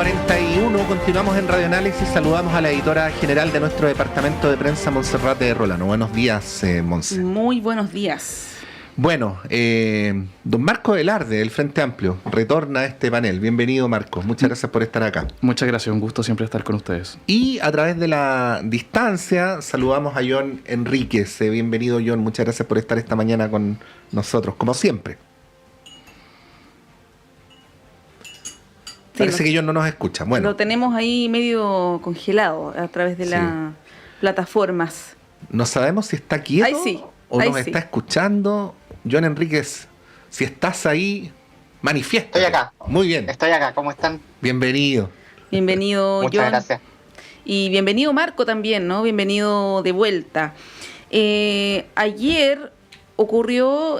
8:41, continuamos en Radio Análisis. Saludamos a la editora general de nuestro departamento de prensa, Monserrate Rolano. Buenos días, Monse. Muy buenos días. Bueno, don Marco Velarde, del Frente Amplio, retorna a este panel. Bienvenido, Marco. Muchas gracias por estar acá. Muchas gracias, un gusto siempre estar con ustedes. Y a través de la distancia saludamos a John Enríquez. Bienvenido, John. Muchas gracias por estar esta mañana con nosotros, como siempre. Parece que John no nos escucha. Bueno, lo tenemos ahí medio congelado a través de las plataformas. No sabemos si está quieto o nos está escuchando. John Enríquez, si estás ahí, manifiesta. Estoy acá. Muy bien. Estoy acá, ¿cómo están? Bienvenido. Bienvenido, John. Muchas gracias. Y bienvenido, Marco, también, ¿no? Bienvenido de vuelta. Ayer ocurrió,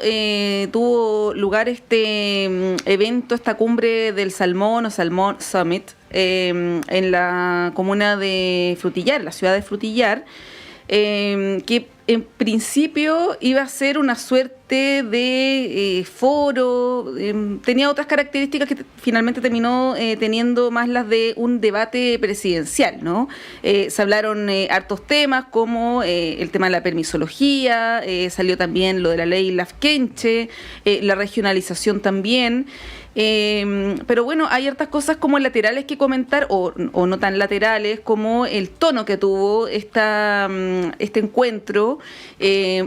tuvo lugar este evento, esta cumbre del salmón o Salmon Summit en la comuna de Frutillar, la ciudad de Frutillar, que en principio iba a ser una suerte de foro, tenía otras características que finalmente terminó teniendo más las de un debate presidencial, ¿no? Se hablaron hartos temas como el tema de la permisología, salió también lo de la ley Lafkenche, la regionalización también. Pero bueno, hay hartas cosas como laterales que comentar o no tan laterales, como el tono que tuvo este encuentro,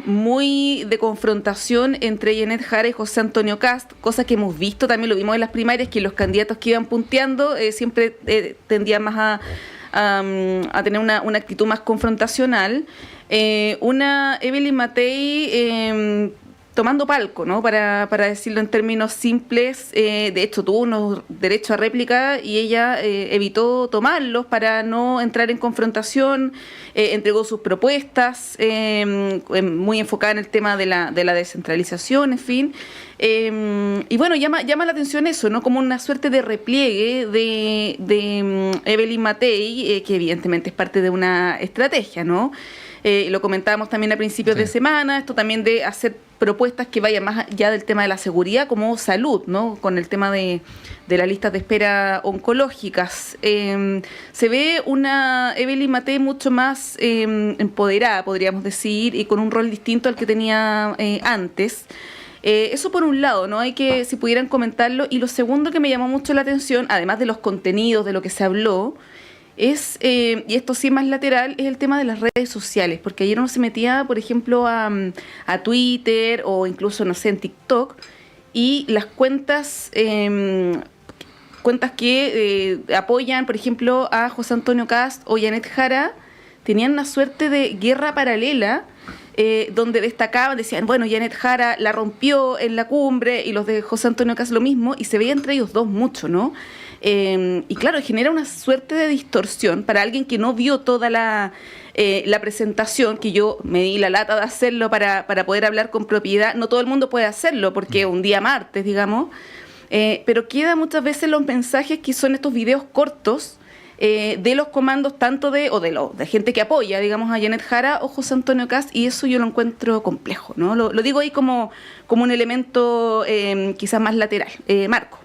muy de confrontación entre Janet Jara y José Antonio Kast, cosa que hemos visto, también lo vimos en las primarias, que los candidatos que iban punteando siempre tendían más a tener una actitud más confrontacional. Una Evelyn Matei tomando palco, ¿no? Para decirlo en términos simples, de hecho tuvo unos derechos a réplica y ella evitó tomarlos para no entrar en confrontación, entregó sus propuestas, muy enfocada en el tema de la descentralización, en fin. Y bueno, llama la atención eso, ¿no? Como una suerte de repliegue de Evelyn Matei, que evidentemente es parte de una estrategia, ¿no? Lo comentábamos también a principios de semana, esto también de hacer propuestas que vayan más allá del tema de la seguridad, como salud, ¿no? Con el tema de las listas de espera oncológicas. Se ve una Evelyn Matei mucho más empoderada, podríamos decir, y con un rol distinto al que tenía antes. Eso por un lado, ¿no? Hay que, si pudieran comentarlo. Y lo segundo que me llamó mucho la atención, además de los contenidos, de lo que se habló, es, y esto sí más lateral, es el tema de las redes sociales, porque ayer uno se metía, por ejemplo, a Twitter o incluso, no sé, en TikTok, y las cuentas que apoyan, por ejemplo, a José Antonio Kast o Janet Jara, tenían una suerte de guerra paralela, donde destacaban, decían, bueno, Janet Jara la rompió en la cumbre y los de José Antonio Kast lo mismo, y se veía entre ellos dos mucho, ¿no? Y claro, genera una suerte de distorsión para alguien que no vio toda la presentación, que yo me di la lata de hacerlo para poder hablar con propiedad. No todo el mundo puede hacerlo porque un día martes, digamos, pero queda muchas veces los mensajes que son estos videos cortos de los comandos tanto de gente que apoya, digamos, a Janet Jara o José Antonio Kast, y eso yo lo encuentro complejo, ¿no? Lo digo ahí como un elemento quizás más lateral. Marco.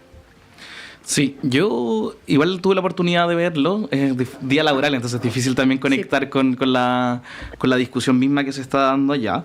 Sí, yo igual tuve la oportunidad de verlo, es día laboral, entonces es difícil también conectar con la discusión misma que se está dando allá.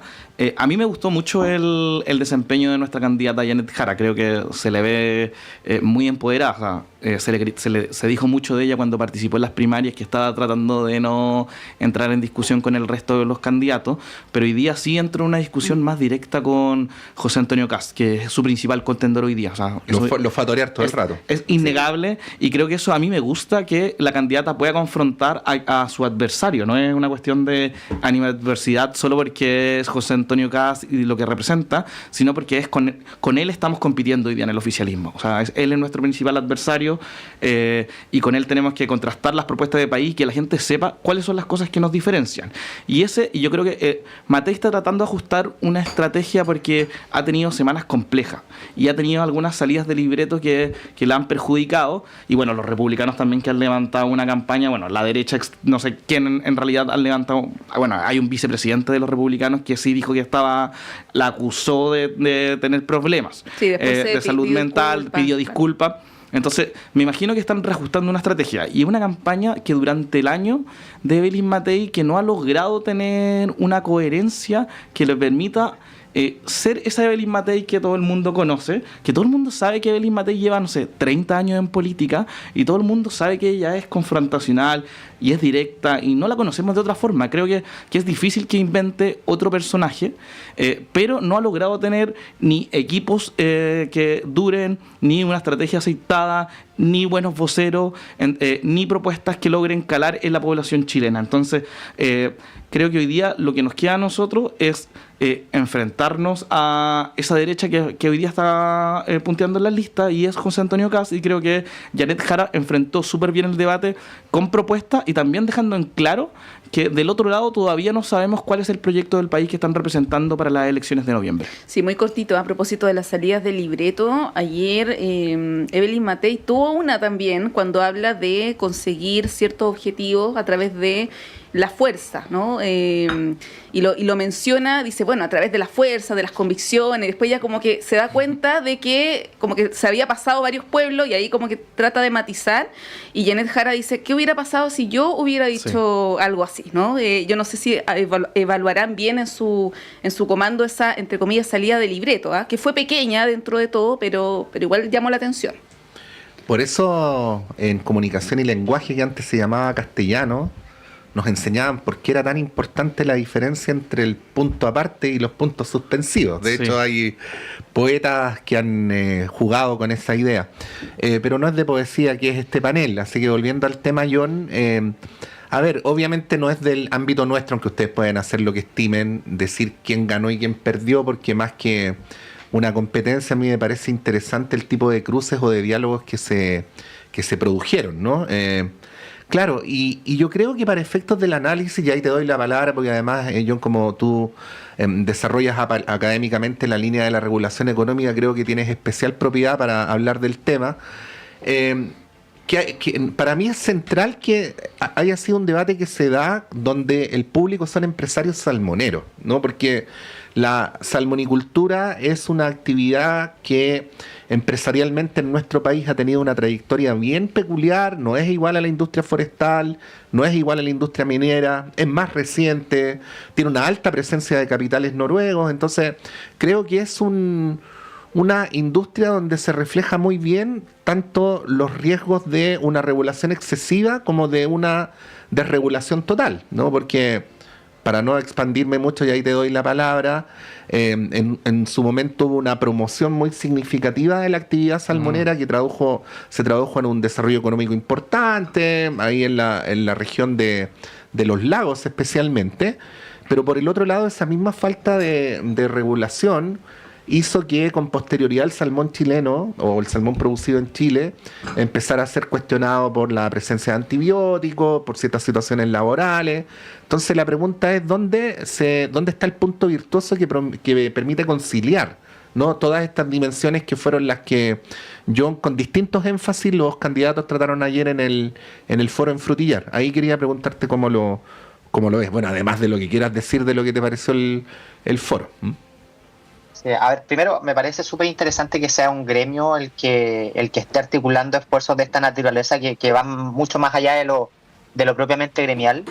A mí me gustó mucho el desempeño de nuestra candidata Janet Jara, creo que se le ve muy empoderada. Se dijo mucho de ella cuando participó en las primarias, que estaba tratando de no entrar en discusión con el resto de los candidatos, pero hoy día sí entró en una discusión más directa con José Antonio Kast, que es su principal contendor hoy día. O sea, lo fue a torear todo el rato. Es innegable, y creo que eso a mí me gusta, que la candidata pueda confrontar a su adversario. No es una cuestión de animadversidad solo porque es José Antonio Kast y lo que representa, sino porque es con él estamos compitiendo hoy día en el oficialismo. O sea, él es nuestro principal adversario, y con él tenemos que contrastar las propuestas de país, que la gente sepa cuáles son las cosas que nos diferencian. Y yo creo que Matei está tratando de ajustar una estrategia, porque ha tenido semanas complejas y ha tenido algunas salidas de libreto que la han perjudicado, y bueno, los republicanos también, que han levantado una campaña, bueno, la derecha, no sé quién en realidad han levantado, bueno, hay un vicepresidente de los republicanos que sí dijo que la acusó de tener problemas, sí, después de salud mental, pidió disculpas. Entonces, me imagino que están reajustando una estrategia y una campaña que durante el año de Evelyn Matei que no ha logrado tener una coherencia que le permita ser esa Evelyn Matei que todo el mundo conoce, que todo el mundo sabe que Evelyn Matei lleva, no sé, 30 años en política y todo el mundo sabe que ella es confrontacional y es directa y no la conocemos de otra forma. Creo que es difícil que invente otro personaje, pero no ha logrado tener ni equipos que duren, ni una estrategia aceitada, ni buenos voceros, ni propuestas que logren calar en la población chilena. Entonces, creo que hoy día lo que nos queda a nosotros es enfrentarnos a esa derecha que hoy día está punteando en la lista y es José Antonio Kast, y creo que Janet Jara enfrentó súper bien el debate con propuestas y también dejando en claro que del otro lado todavía no sabemos cuál es el proyecto del país que están representando para las elecciones de noviembre. Sí, muy cortito, a propósito de las salidas del libreto, ayer Evelyn Matei tuvo una también cuando habla de conseguir ciertos objetivos a través de la fuerza, ¿no? Y lo menciona, dice, bueno, a través de la fuerza, de las convicciones, después ya como que se da cuenta de que como que se había pasado varios pueblos y ahí como que trata de matizar, y Janet Jara dice, ¿qué hubiera pasado si yo hubiera dicho algo así, ¿no? Yo no sé si evaluarán bien en su comando esa, entre comillas, salida de libreto, que fue pequeña dentro de todo, pero igual llamó la atención. Por eso en comunicación y lenguaje, que antes se llamaba castellano, nos enseñaban por qué era tan importante la diferencia entre el punto aparte y los puntos suspensivos. De hecho, hay poetas que han jugado con esa idea. Pero no es de poesía que es este panel. Así que volviendo al tema, John, a ver, obviamente no es del ámbito nuestro, aunque ustedes pueden hacer lo que estimen, decir quién ganó y quién perdió, porque más que una competencia, a mí me parece interesante el tipo de cruces o de diálogos que se produjeron, ¿no? Claro, y yo creo que para efectos del análisis, y ahí te doy la palabra, porque además, John, como tú desarrollas académicamente la línea de la regulación económica, creo que tienes especial propiedad para hablar del tema. Que para mí es central que haya sido un debate que se da donde el público son empresarios salmoneros, ¿no? Porque la salmonicultura es una actividad que empresarialmente en nuestro país ha tenido una trayectoria bien peculiar, no es igual a la industria forestal, no es igual a la industria minera, es más reciente, tiene una alta presencia de capitales noruegos, entonces creo que es una industria donde se refleja muy bien tanto los riesgos de una regulación excesiva como de una desregulación total, ¿no? Porque, para no expandirme mucho, y ahí te doy la palabra, en su momento hubo una promoción muy significativa de la actividad salmonera que se tradujo en un desarrollo económico importante, ahí en la región de los lagos especialmente, pero por el otro lado esa misma falta de regulación hizo que con posterioridad el salmón chileno o el salmón producido en Chile empezara a ser cuestionado por la presencia de antibióticos, por ciertas situaciones laborales. Entonces la pregunta es ¿dónde está el punto virtuoso que permite conciliar, ¿no? Todas estas dimensiones que fueron las que yo, con distintos énfasis, los candidatos trataron ayer en el foro en Frutillar. Ahí quería preguntarte cómo lo ves. Bueno, además de lo que quieras decir de lo que te pareció el foro. A ver, primero me parece súper interesante que sea un gremio el que esté articulando esfuerzos de esta naturaleza que van mucho más allá de lo propiamente gremial.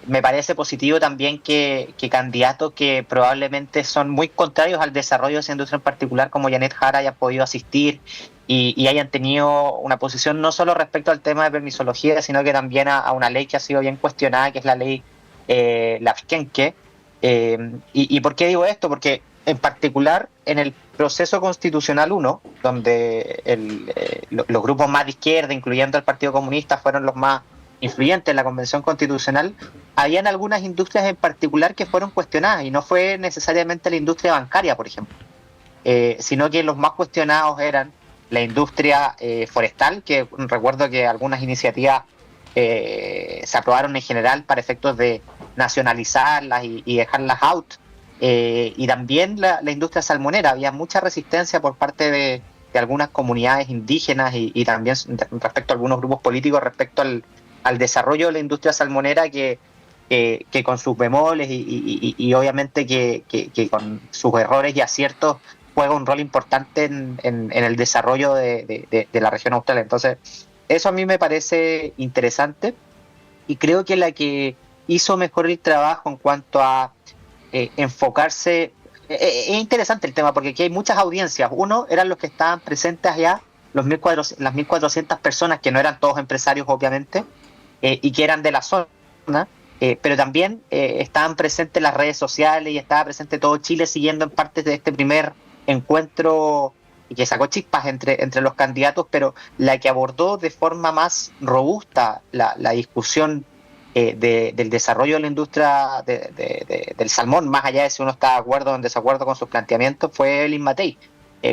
Me parece positivo también que candidatos que probablemente son muy contrarios al desarrollo de esa industria en particular, como Janet Jara, hayan podido asistir y hayan tenido una posición no solo respecto al tema de permisología, sino que también a una ley que ha sido bien cuestionada, que es la ley Lafkenke. ¿Y por qué digo esto? Porque en particular en el proceso constitucional 1, donde los grupos más de izquierda, incluyendo el Partido Comunista, fueron los más influyentes en la Convención Constitucional, habían algunas industrias en particular que fueron cuestionadas, y no fue necesariamente la industria bancaria, por ejemplo, sino que los más cuestionados eran la industria forestal, que recuerdo que algunas iniciativas se aprobaron en general para efectos de nacionalizarlas y dejarlas out, y también la industria salmonera. Había mucha resistencia por parte de algunas comunidades indígenas y también respecto a algunos grupos políticos respecto al desarrollo de la industria salmonera que con sus bemoles y obviamente que con sus errores y aciertos juega un rol importante en el desarrollo de la región austral. Entonces, eso a mí me parece interesante, y creo que la que hizo mejor el trabajo en cuanto a enfocarse, es interesante el tema, porque aquí hay muchas audiencias. Uno eran los que estaban presentes allá, las 1.400 personas, que no eran todos empresarios, obviamente, y que eran de la zona, pero también estaban presentes las redes sociales y estaba presente todo Chile siguiendo en parte de este primer encuentro, y que sacó chispas entre los candidatos, pero la que abordó de forma más robusta la discusión del desarrollo de la industria del salmón, más allá de si uno está de acuerdo o en desacuerdo con sus planteamientos, fue Evelyn Matei,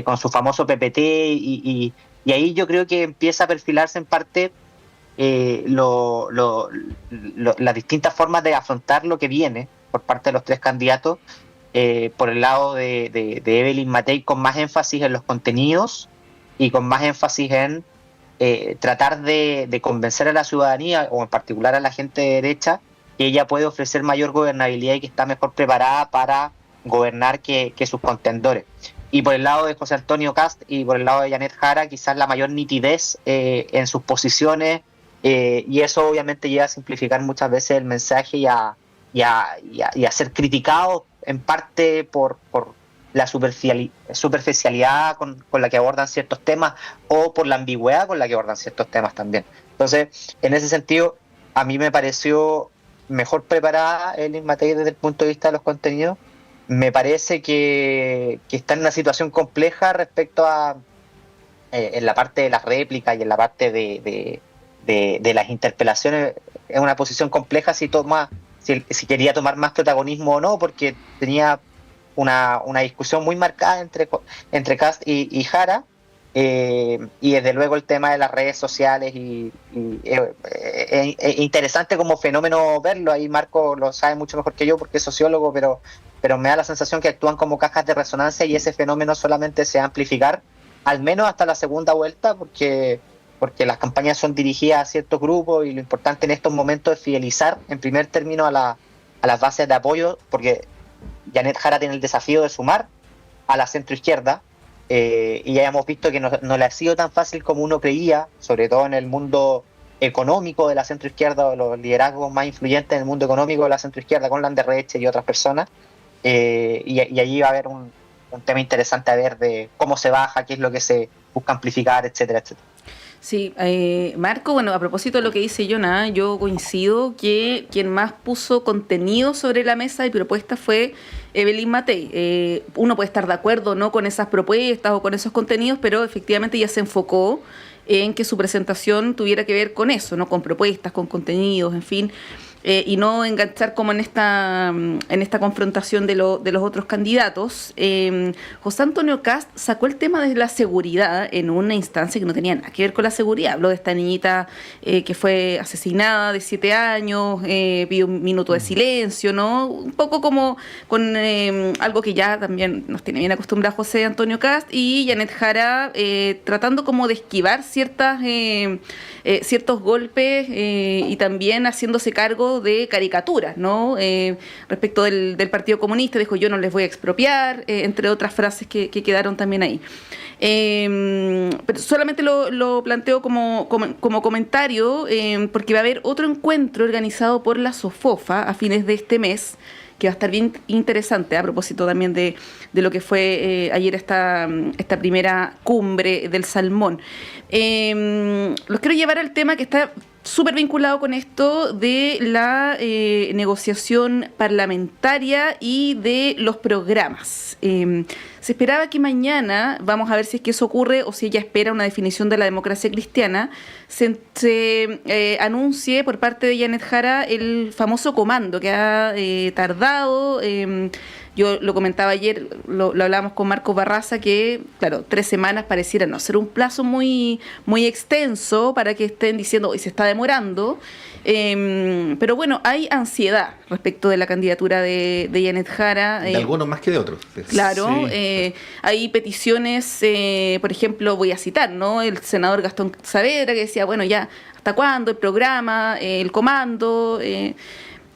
con su famoso PPT, y ahí yo creo que empieza a perfilarse en parte las distintas formas de afrontar lo que viene por parte de los tres candidatos. Por el lado de Evelyn Matei, con más énfasis en los contenidos y con más énfasis en tratar de convencer a la ciudadanía, o en particular a la gente de derecha, que ella puede ofrecer mayor gobernabilidad y que está mejor preparada para gobernar que sus contendores. Y por el lado de José Antonio Kast y por el lado de Janet Jara, quizás la mayor nitidez en sus posiciones, y eso obviamente llega a simplificar muchas veces el mensaje y a ser criticado en parte por la superficialidad con la que abordan ciertos temas, o por la ambigüedad con la que abordan ciertos temas también. Entonces, en ese sentido, a mí me pareció mejor preparada Evelyn Matei desde el punto de vista de los contenidos. Me parece que está en una situación compleja respecto a en la parte de las réplicas y en la parte de las interpelaciones. Es una posición compleja si quería tomar más protagonismo o no, porque tenía una discusión muy marcada entre Kast y Jara, y desde luego el tema de las redes sociales, y es interesante como fenómeno verlo. Ahí Marco lo sabe mucho mejor que yo porque es sociólogo, pero me da la sensación que actúan como cajas de resonancia, y ese fenómeno solamente se va a amplificar, al menos hasta la segunda vuelta, porque las campañas son dirigidas a ciertos grupos, y lo importante en estos momentos es fidelizar en primer término a las bases de apoyo, porque Janet Jara tiene el desafío de sumar a la centroizquierda, y ya hemos visto que no le ha sido tan fácil como uno creía, sobre todo en el mundo económico de la centroizquierda, o los liderazgos más influyentes en el mundo económico de la centroizquierda, con Landerreche y otras personas, y allí va a haber un tema interesante a ver de cómo se baja, qué es lo que se busca amplificar, etcétera, etcétera. Sí, Marco, bueno, a propósito de lo que dice Jonah, yo coincido que quien más puso contenido sobre la mesa y propuestas fue Evelyn Matei. Uno puede estar de acuerdo, ¿no?, con esas propuestas o con esos contenidos, pero efectivamente ya se enfocó en que su presentación tuviera que ver con eso, ¿no?, con propuestas, con contenidos, en fin, y no enganchar como en esta confrontación de los otros candidatos. José Antonio Kast sacó el tema de la seguridad en una instancia que no tenía nada que ver con la seguridad. Habló de esta niñita que fue asesinada de 7 años, pidió un minuto de silencio, ¿no? Un poco como con algo que ya también nos tiene bien acostumbrado José Antonio Kast, y Janet Jara tratando como de esquivar ciertos golpes, y también haciéndose cargo de caricaturas, ¿no? Respecto del Partido Comunista, dijo: yo no les voy a expropiar, entre otras frases que quedaron también ahí. Pero solamente lo planteo como comentario, porque va a haber otro encuentro organizado por la SOFOFA a fines de este mes, que va a estar bien interesante, a propósito también de lo que fue ayer esta primera cumbre del salmón. Los quiero llevar al tema que está súper vinculado con esto de la negociación parlamentaria y de los programas. Se esperaba que mañana, vamos a ver si es que eso ocurre o si ella espera una definición de la democracia cristiana, se anuncie por parte de Janet Jara el famoso comando que ha tardado. Yo lo comentaba ayer, lo hablábamos con Marcos Barraza, que, claro, 3 semanas pareciera no ser un plazo muy, muy extenso para que estén diciendo hoy se está demorando. Pero bueno, hay ansiedad respecto de la candidatura de Janet Jara. De algunos más que de otros. Claro, Sí. hay peticiones, por ejemplo, voy a citar, ¿no?, el senador Gastón Saavedra, que decía, bueno, ya, ¿hasta cuándo el programa, el comando?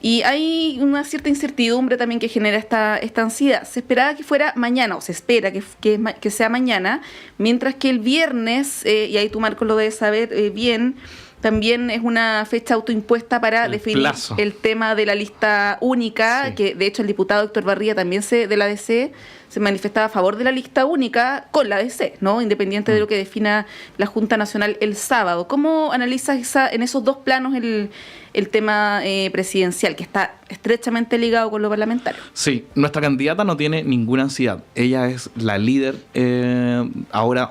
Y hay una cierta incertidumbre también que genera esta ansiedad. Se esperaba que fuera mañana, o se espera que sea mañana, mientras que el viernes, y ahí tú, Marcos, lo debes saber bien, también es una fecha autoimpuesta para definir el tema de la lista única, sí. Que de hecho el diputado Héctor Barría también de la DC se manifestaba a favor de la lista única con la DC, ¿no? Independiente de lo que defina la Junta Nacional el sábado. ¿Cómo analizas en esos dos planos el tema presidencial, que está estrechamente ligado con lo parlamentario? Sí, nuestra candidata no tiene ninguna ansiedad. Ella es la líder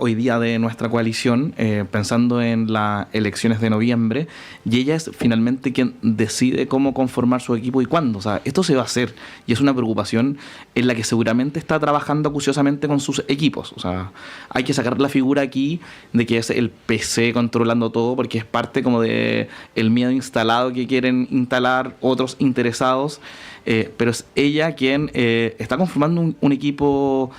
hoy día de nuestra coalición, pensando en las elecciones de noviembre, y ella es finalmente quien decide cómo conformar su equipo y cuándo. O sea, esto se va a hacer, y es una preocupación en la que seguramente está trabajando acuciosamente con sus equipos. O sea, hay que sacar la figura aquí de que es el PC controlando todo, porque es parte como de el miedo instalado que quieren instalar otros interesados, pero es ella quien está conformando un equipo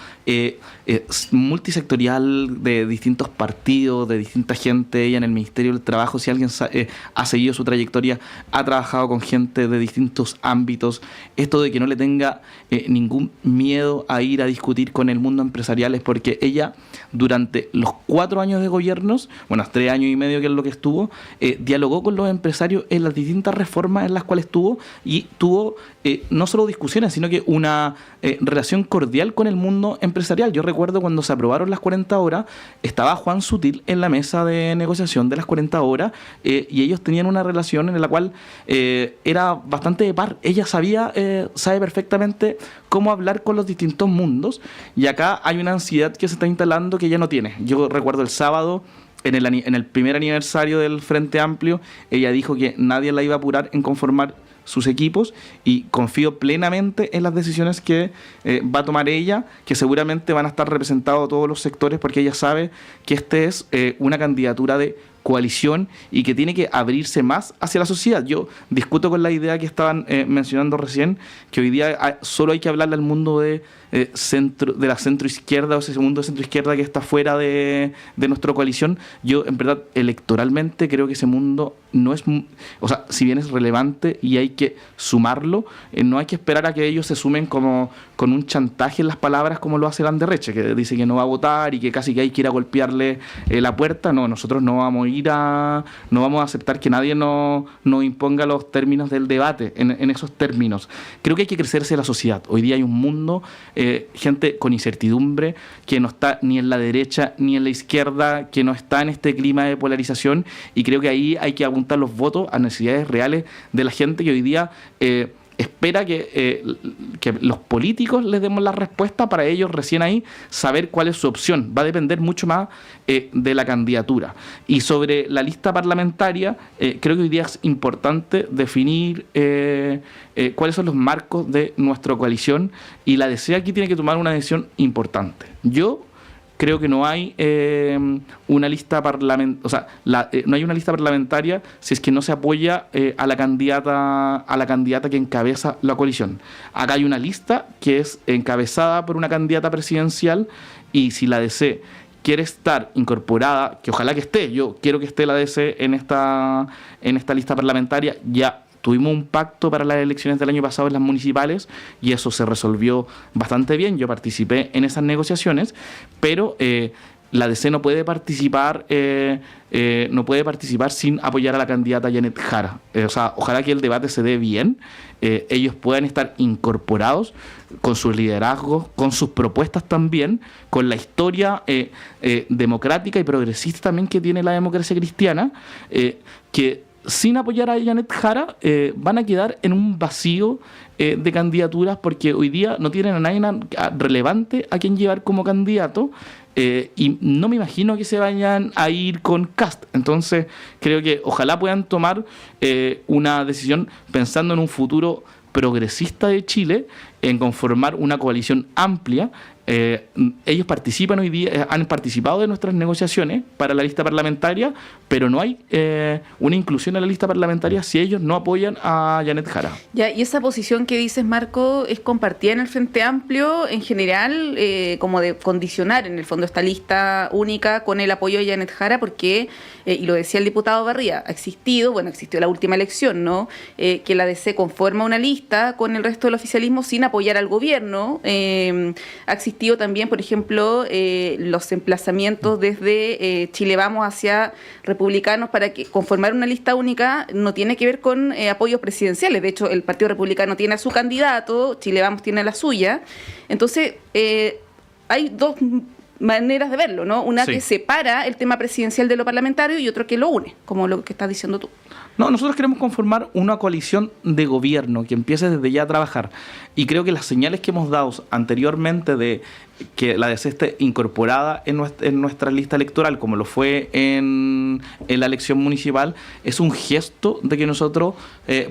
multisectorial de distintos partidos, de distinta gente. Ella en el Ministerio del Trabajo, si alguien ha seguido su trayectoria, ha trabajado con gente de distintos ámbitos. Esto de que no le tenga ningún miedo a ir a discutir con el mundo empresarial es porque ella, durante los 4 años de gobiernos, 3 años y medio que es lo que estuvo, dialogó con los empresarios en las distintas reformas en las cuales estuvo, y tuvo no solo discusiones, sino que una relación cordial con el mundo empresarial. Yo recuerdo cuando se aprobaron las 40 horas, estaba Juan Sutil en la mesa de negociación de las 40 horas, y ellos tenían una relación en la cual era bastante de par. Ella sabe perfectamente cómo hablar con los distintos mundos, y acá hay una ansiedad que se está instalando que ella no tiene. Yo recuerdo el sábado, en el primer aniversario del Frente Amplio, ella dijo que nadie la iba a apurar en conformar sus equipos, y confío plenamente en las decisiones que va a tomar ella, que seguramente van a estar representados todos los sectores, porque ella sabe que este es una candidatura de coalición y que tiene que abrirse más hacia la sociedad. Yo discuto con la idea que estaban mencionando recién, que hoy día solo hay que hablarle al mundo de la centroizquierda, o ese mundo de centroizquierda que está fuera de nuestra coalición. Yo, en verdad, electoralmente creo que ese mundo no es, o sea, si bien es relevante y hay que sumarlo, no hay que esperar a que ellos se sumen como con un chantaje en las palabras, como lo hace el Anderreche, que dice que no va a votar y que casi que hay que ir a golpearle la puerta. No, nosotros no vamos a aceptar que nadie nos imponga los términos del debate en esos términos. Creo que hay que crecerse la sociedad. Hoy día hay un mundo, gente con incertidumbre, que no está ni en la derecha ni en la izquierda, que no está en este clima de polarización, y creo que ahí hay que apuntar los votos a necesidades reales de la gente que hoy día espera que los políticos les demos la respuesta para ellos recién ahí saber cuál es su opción. Va a depender mucho más de la candidatura. Y sobre la lista parlamentaria, creo que hoy día es importante definir cuáles son los marcos de nuestra coalición, y la DC aquí tiene que tomar una decisión importante. Yo creo que no hay una lista no hay una lista parlamentaria si es que no se apoya a la candidata que encabeza la coalición. Acá hay una lista que es encabezada por una candidata presidencial, y si la DC quiere estar incorporada, que ojalá que esté, yo quiero que esté la DC en esta lista parlamentaria. Ya tuvimos un pacto para las elecciones del año pasado en las municipales, y eso se resolvió bastante bien. Yo participé en esas negociaciones, pero la DC no puede participar sin apoyar a la candidata Janet Jara. Ojalá que el debate se dé bien, ellos puedan estar incorporados con sus liderazgos, con sus propuestas también, con la historia democrática y progresista también que tiene la democracia cristiana, que sin apoyar a Janet Jara van a quedar en un vacío de candidaturas, porque hoy día no tienen a nadie relevante a quien llevar como candidato, y no me imagino que se vayan a ir con Kast. Entonces creo que ojalá puedan tomar una decisión pensando en un futuro progresista de Chile, en conformar una coalición amplia ellos participan hoy día, han participado de nuestras negociaciones para la lista parlamentaria, pero no hay una inclusión en la lista parlamentaria si ellos no apoyan a Janet Jara. Ya, y esa posición que dices, Marco, es compartida en el Frente Amplio en general, como de condicionar en el fondo esta lista única con el apoyo de Janet Jara, porque, y lo decía el diputado Barría, existió la última elección, ¿no? Que la DC conforma una lista con el resto del oficialismo sin apoyar al gobierno. Ha existido también, por ejemplo, los emplazamientos desde Chile Vamos hacia republicanos para que conformar una lista única no tiene que ver con apoyos presidenciales. De hecho, el Partido Republicano tiene a su candidato, Chile Vamos tiene a la suya. Entonces, hay dos maneras de verlo, ¿no? Una que separa el tema presidencial de lo parlamentario y otro que lo une, como lo que estás diciendo tú. No, nosotros queremos conformar una coalición de gobierno que empiece desde ya a trabajar. Y creo que las señales que hemos dado anteriormente de que la DC esté incorporada en nuestra lista electoral, como lo fue en la elección municipal, es un gesto de que nosotros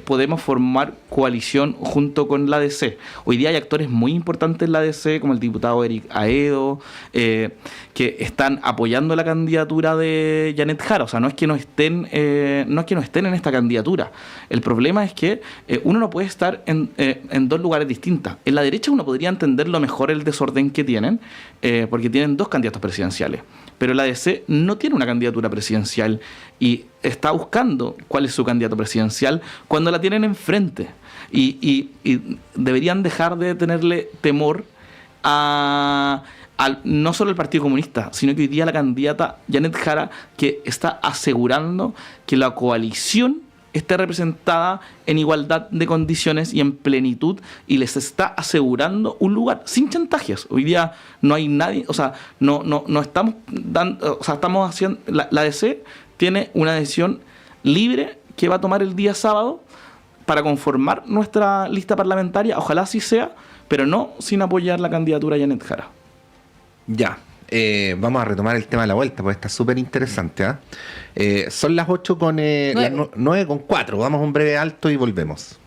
podemos formar coalición junto con la DC. Hoy día hay actores muy importantes en la DC, como el diputado Eric Aedo, que están apoyando la candidatura de Janet Jara. O sea, no es que no estén en esta candidatura. El problema es que uno no puede estar en dos lugares distintos. En la derecha uno podría entenderlo mejor el desorden que tienen, porque tienen dos candidatos presidenciales. Pero la DC no tiene una candidatura presidencial y está buscando cuál es su candidato presidencial cuando la tienen enfrente. Y deberían dejar de tenerle temor no solo el Partido Comunista, sino que hoy día la candidata Janet Jara, que está asegurando que la coalición esté representada en igualdad de condiciones y en plenitud, y les está asegurando un lugar sin chantajes. Hoy día no hay nadie, o sea, no estamos dando, o sea, estamos haciendo, la DC tiene una decisión libre que va a tomar el día sábado para conformar nuestra lista parlamentaria, ojalá así sea, pero no sin apoyar la candidatura de Janet Jara. Ya, vamos a retomar el tema de la vuelta, porque está súper interesante. Son las 8 con 9 con 4. Vamos a un breve alto y volvemos.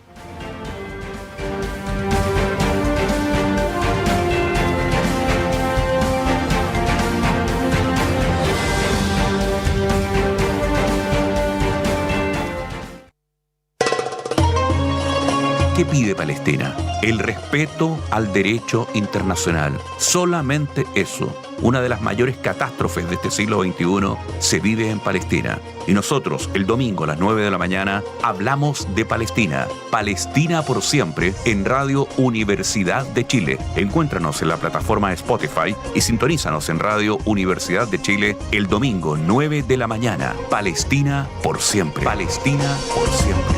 ¿Qué pide Palestina? El respeto al derecho internacional. Solamente eso. Una de las mayores catástrofes de este siglo XXI se vive en Palestina. Y nosotros, el domingo a las 9 de la mañana, hablamos de Palestina. Palestina por siempre en Radio Universidad de Chile. Encuéntranos en la plataforma Spotify y sintonízanos en Radio Universidad de Chile el domingo 9 de la mañana. Palestina por siempre. Palestina por siempre.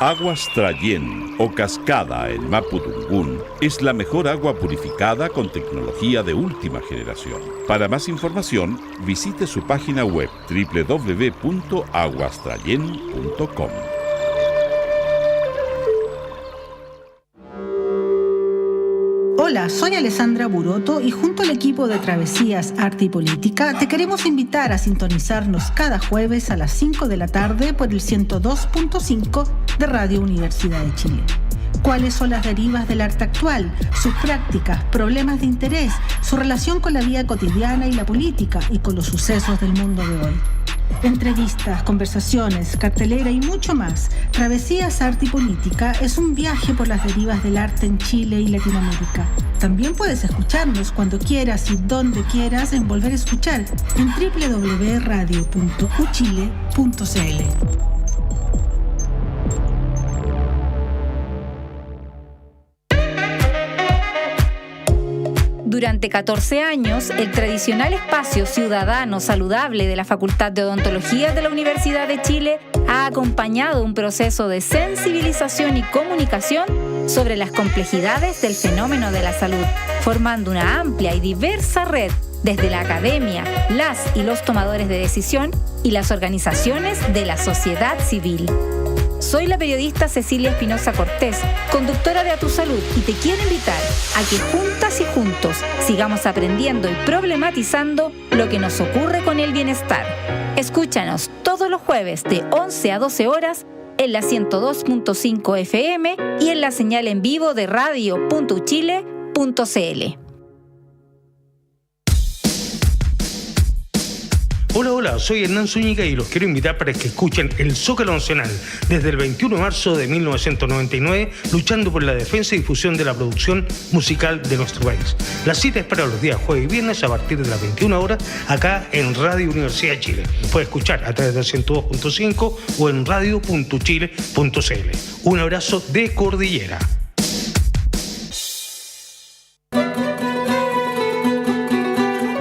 Aguas Trayén o Cascada en Mapudungún es la mejor agua purificada con tecnología de última generación. Para más información, visite su página web www.aguastrayen.com. Hola, soy Alessandra Buroto y junto al equipo de Travesías, Arte y Política te queremos invitar a sintonizarnos cada jueves a las 5 de la tarde por el 102.5 de Radio Universidad de Chile. ¿Cuáles son las derivas del arte actual, sus prácticas, problemas de interés, su relación con la vida cotidiana y la política y con los sucesos del mundo de hoy? Entrevistas, conversaciones, cartelera y mucho más. Travesías, Arte y Política es un viaje por las derivas del arte en Chile y Latinoamérica. También puedes escucharnos cuando quieras y donde quieras en Volver a Escuchar en www.radio.uchile.cl. Durante 14 años, el tradicional espacio ciudadano saludable de la Facultad de Odontología de la Universidad de Chile ha acompañado un proceso de sensibilización y comunicación sobre las complejidades del fenómeno de la salud, formando una amplia y diversa red desde la academia, las y los tomadores de decisión y las organizaciones de la sociedad civil. Soy la periodista Cecilia Espinosa Cortés, conductora de A Tu Salud, y te quiero invitar a que juntas y juntos sigamos aprendiendo y problematizando lo que nos ocurre con el bienestar. Escúchanos todos los jueves de 11 a 12 horas en la 102.5 FM y en la señal en vivo de radio.uchile.cl. Hola, soy Hernán Zúñiga y los quiero invitar para que escuchen el Zócalo Nacional desde el 21 de marzo de 1999, luchando por la defensa y difusión de la producción musical de nuestro país. La cita es para los días jueves y viernes a partir de las 21 horas acá en Radio Universidad de Chile. Puede escuchar a través del 102.5 o en radio.chile.cl. Un abrazo de Cordillera.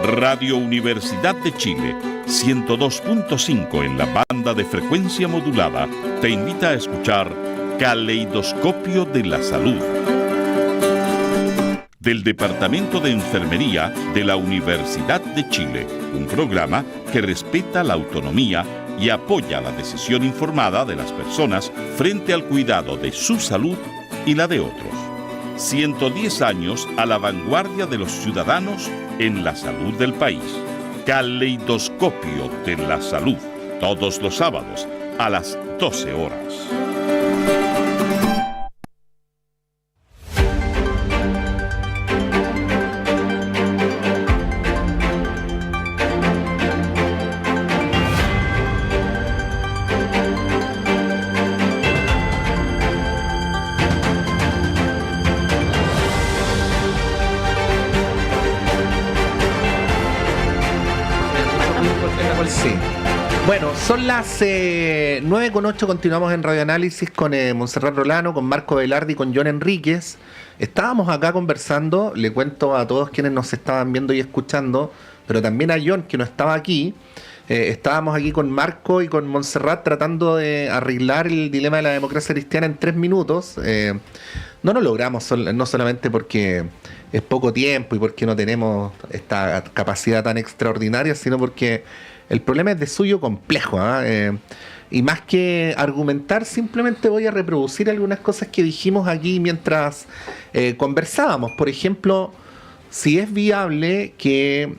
Radio Universidad de Chile, 102.5 en la banda de frecuencia modulada, te invita a escuchar Caleidoscopio de la Salud. Del Departamento de Enfermería de la Universidad de Chile, un programa que respeta la autonomía y apoya la decisión informada de las personas frente al cuidado de su salud y la de otros. 110 años a la vanguardia de los ciudadanos en la salud del país. Caleidoscopio de la Salud, todos los sábados a las 12 horas. Sí. Bueno, son las 9:08, continuamos en Radio Análisis con Montserrat Rolano, con Marco Velarde y con John Enríquez. Estábamos acá conversando, le cuento a todos quienes nos estaban viendo y escuchando, pero también a John, que no estaba aquí. Estábamos aquí con Marco y con Montserrat tratando de arreglar el dilema de la democracia cristiana en 3 minutos. No lo logramos, no solamente porque es poco tiempo y porque no tenemos esta capacidad tan extraordinaria, sino porque el problema es de suyo complejo, y más que argumentar, simplemente voy a reproducir algunas cosas que dijimos aquí mientras conversábamos. Por ejemplo, si es viable que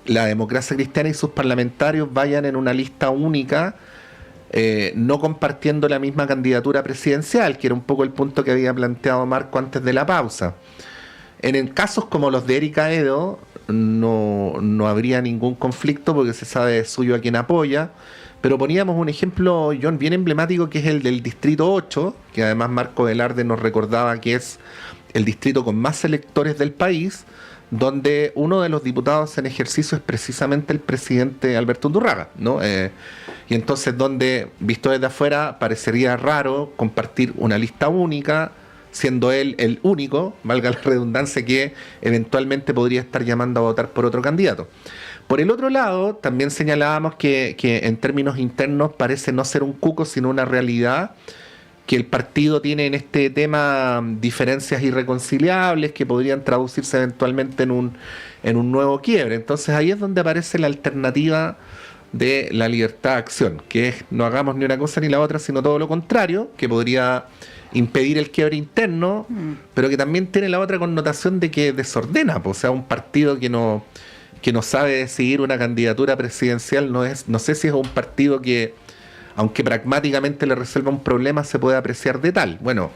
la democracia cristiana y sus parlamentarios vayan en una lista única, no compartiendo la misma candidatura presidencial, que era un poco el punto que había planteado Marco antes de la pausa. En casos como los de Erika Edo, no habría ningún conflicto porque se sabe de suyo a quien apoya, pero poníamos un ejemplo, John, bien emblemático, que es el del Distrito 8, que además Marco Velarde nos recordaba que es el distrito con más electores del país, donde uno de los diputados en ejercicio es precisamente el presidente Alberto Undurraga, ¿no? Y entonces donde, visto desde afuera, parecería raro compartir una lista única, siendo él el único, valga la redundancia, que eventualmente podría estar llamando a votar por otro candidato. Por el otro lado, también señalábamos que en términos internos parece no ser un cuco, sino una realidad, que el partido tiene en este tema diferencias irreconciliables que podrían traducirse eventualmente en un nuevo quiebre. Entonces ahí es donde aparece la alternativa de la libertad de acción, que es no hagamos ni una cosa ni la otra, sino todo lo contrario, que podría impedir el quiebre interno, pero que también tiene la otra connotación de que desordena, o sea, un partido que no sabe decidir una candidatura presidencial, no sé si es un partido que, aunque pragmáticamente le resuelva un problema, se puede apreciar de tal. Bueno,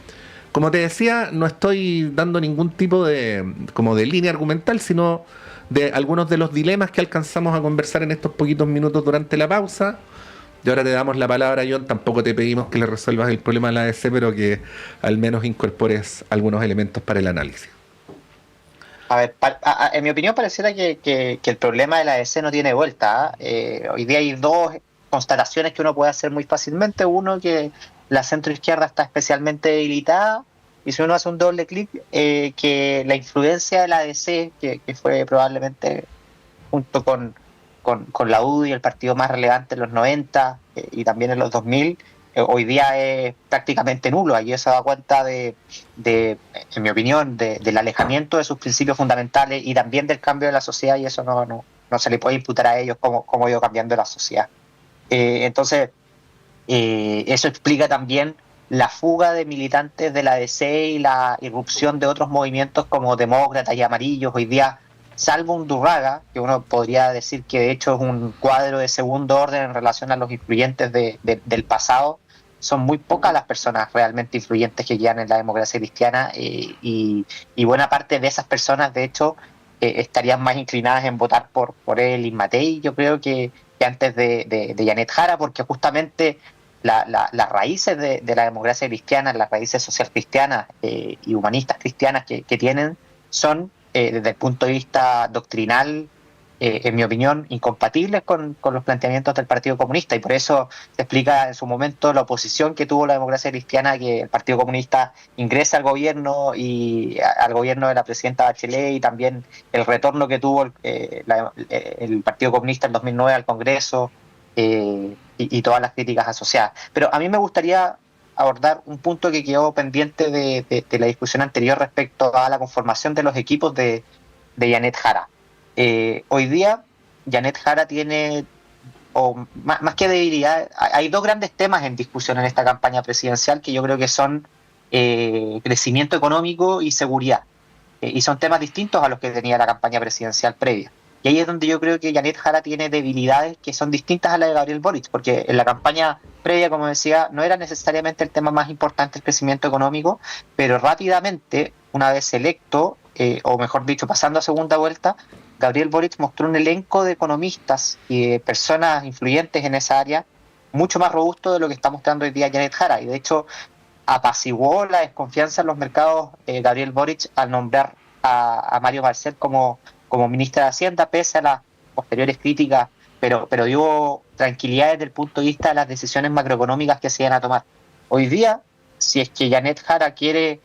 como te decía, no estoy dando ningún tipo de línea argumental, sino de algunos de los dilemas que alcanzamos a conversar en estos poquitos minutos durante la pausa. Y ahora te damos la palabra, John. Tampoco te pedimos que le resuelvas el problema a la ADC, pero que al menos incorpores algunos elementos para el análisis. A ver, en mi opinión pareciera que el problema de la ADC no tiene vuelta. Hoy día hay dos constataciones que uno puede hacer muy fácilmente. Uno, que la centroizquierda está especialmente debilitada, y si uno hace un doble clic, que la influencia de la ADC, que fue probablemente junto con la UDI el partido más relevante en los 90 y también en los 2000, hoy día es prácticamente nulo. Y eso da cuenta de en mi opinión, del alejamiento de sus principios fundamentales y también del cambio de la sociedad, y eso no se le puede imputar a ellos como ha ido cambiando la sociedad. Entonces, eso explica también la fuga de militantes de la ADC y la irrupción de otros movimientos como demócratas y amarillos. Hoy día, salvo Undurraga, que uno podría decir que de hecho es un cuadro de segundo orden en relación a los influyentes del pasado, son muy pocas las personas realmente influyentes que quedan en la democracia cristiana, y buena parte de esas personas, de hecho, estarían más inclinadas en votar por Evelyn Matei, yo creo, que antes de Janet Jara, porque justamente las raíces de la democracia cristiana, las raíces social cristianas y humanistas cristianas que tienen, son, desde el punto de vista doctrinal, en mi opinión, incompatibles con los planteamientos del Partido Comunista, y por eso se explica en su momento la oposición que tuvo la democracia cristiana, que el Partido Comunista ingresa al gobierno de la presidenta Bachelet, y también el retorno que tuvo el Partido Comunista en 2009 al Congreso, y todas las críticas asociadas. Pero a mí me gustaría abordar un punto que quedó pendiente de la discusión anterior respecto a la conformación de los equipos de Janet Jara. Hoy día Janet Jara tiene, o más que debilidad, hay dos grandes temas en discusión en esta campaña presidencial que yo creo que son crecimiento económico y seguridad, y son temas distintos a los que tenía la campaña presidencial previa. Y ahí es donde yo creo que Janet Jara tiene debilidades que son distintas a las de Gabriel Boric, porque en la campaña previa, como decía, no era necesariamente el tema más importante el crecimiento económico, pero rápidamente, una vez electo, o mejor dicho, pasando a segunda vuelta, Gabriel Boric mostró un elenco de economistas y de personas influyentes en esa área mucho más robusto de lo que está mostrando hoy día Janet Jara, y de hecho apaciguó la desconfianza en los mercados Gabriel Boric al nombrar a Mario Marcel como ministra de Hacienda, pese a las posteriores críticas, pero dio tranquilidad desde el punto de vista de las decisiones macroeconómicas que se iban a tomar. Hoy día, si es que Janet Jara quiere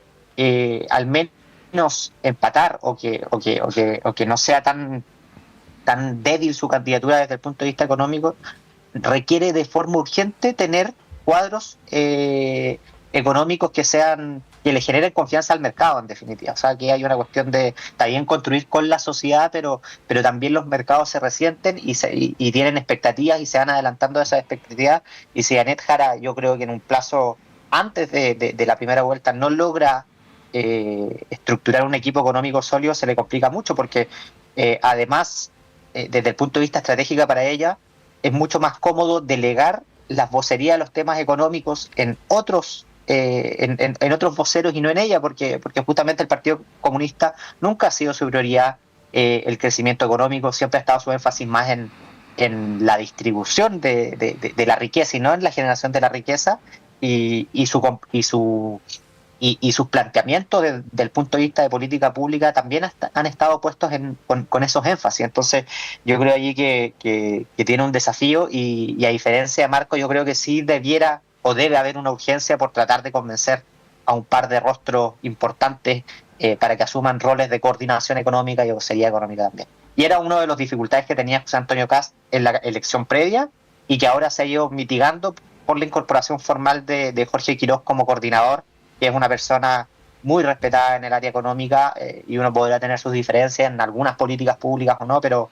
al menos empatar o que no sea tan débil su candidatura desde el punto de vista económico, requiere de forma urgente tener cuadros económicos que le generen confianza al mercado, en definitiva. O sea, que hay una cuestión de también construir con la sociedad, pero también los mercados se resienten y tienen expectativas y se van adelantando a esas expectativas. Y si Janet Jara, yo creo que en un plazo antes de la primera vuelta no logra estructurar un equipo económico sólido, se le complica mucho, porque además, desde el punto de vista estratégico para ella, es mucho más cómodo delegar las vocerías de los temas económicos en otros otros voceros y no en ella, porque justamente el Partido Comunista nunca ha sido su prioridad el crecimiento económico, siempre ha estado su énfasis más en la distribución de la riqueza y no en la generación de la riqueza, y sus planteamientos desde el punto de vista de política pública también han estado puestos con esos énfasis. Entonces yo creo allí que tiene un desafío, y a diferencia de Marco, yo creo que sí debiera o debe haber una urgencia por tratar de convencer a un par de rostros importantes para que asuman roles de coordinación económica y vocería económica también. Y era una de las dificultades que tenía José Antonio Kast en la elección previa, y que ahora se ha ido mitigando por la incorporación formal de Jorge Quiroz como coordinador, que es una persona muy respetada en el área económica, y uno podrá tener sus diferencias en algunas políticas públicas o no, pero